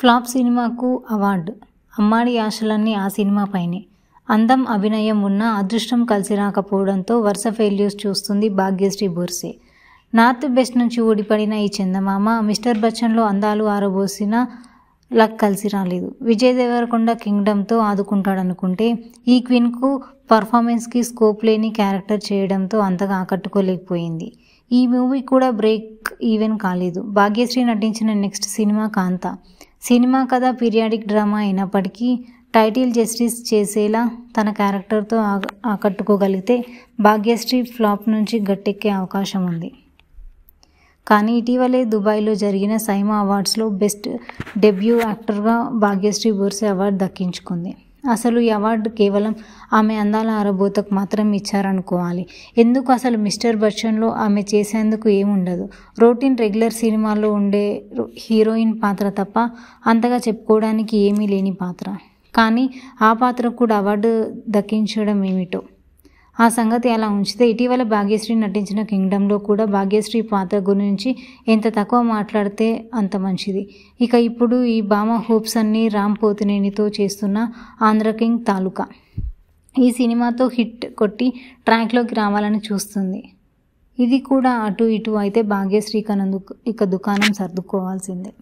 Flop సినిమాకు award. అమ్మాడి ఆశలన్నీ ఆ సినిమాపైనే. అందం, అభినయం ఉన్నా అదృష్టం కలిసి రాకపోవడంతో వరుస ఫెయిల్యూర్స్ చూస్తుంది భాగ్యశ్రీ బోర్సే. నార్త్ బెస్ట్ నుంచి ఊడిపడిన ఈ చందమామ మిస్టర్ బచ్చన్లో అందాలు ఆరబోసినా లక్ కలిసి రాలేదు. విజయ్ దేవరకొండ కింగ్డమ్తో ఆదుకుంటాడనుకుంటే ఈ క్వీన్కు పర్ఫార్మెన్స్కి స్కోప్ లేని క్యారెక్టర్ చేయడంతో అంతగా ఆకట్టుకోలేకపోయింది. ఈ మూవీ కూడా బ్రేక్ ఈవెన్ కాలేదు. భాగ్యశ్రీ నటించిన నెక్స్ట్ సినిమా కాంతా. సినిమా కథ పీరియాడిక్ డ్రామా అయినప్పటికీ టైటిల్ జస్టిస్ చేసేలా తన క్యారెక్టర్తో ఆకట్టుకోగలిగితే భాగ్యశ్రీ ఫ్లాప్ నుంచి గట్టెక్కే అవకాశం ఉంది. కానీ ఇటీవలే దుబాయ్లో జరిగిన సైమా అవార్డ్స్లో బెస్ట్ డెబ్యూ యాక్టర్గా భాగ్యశ్రీ బోర్సే అవార్డు దక్కించుకుంది. అసలు ఈ అవార్డు కేవలం ఆమె అందాల ఆరబోతకు మాత్రం ఇచ్చారనుకోవాలి. ఎందుకు అసలు మిస్టర్ బచ్చన్లో ఆమె చేసేందుకు ఏముండదు. రొటీన్ రెగ్యులర్ సినిమాల్లో ఉండే హీరోయిన్ పాత్ర తప్ప అంతగా చెప్పుకోవడానికి ఏమీ లేని పాత్ర. కానీ ఆ పాత్రకు కూడా అవార్డు దక్కించడం ఏమిటో. ఆ సంగతి అలా ఉంచితే ఇటీవల భాగ్యశ్రీ నటించిన కింగ్డమ్లో కూడా భాగ్యశ్రీ పాత్ర గురించి ఎంత తక్కువ మాట్లాడితే అంత మంచిది. ఇక ఇప్పుడు ఈ భామ హోప్స్ అన్నీ రామ్ పోతినేనితో చేస్తున్న ఆంధ్ర కింగ్ తాలూకా. ఈ సినిమాతో హిట్ కొట్టి ట్రాక్లోకి రావాలని చూస్తుంది. ఇది కూడా అటు ఇటు అయితే భాగ్యశ్రీ ఇక దుకాణం సర్దుకోవాల్సిందే.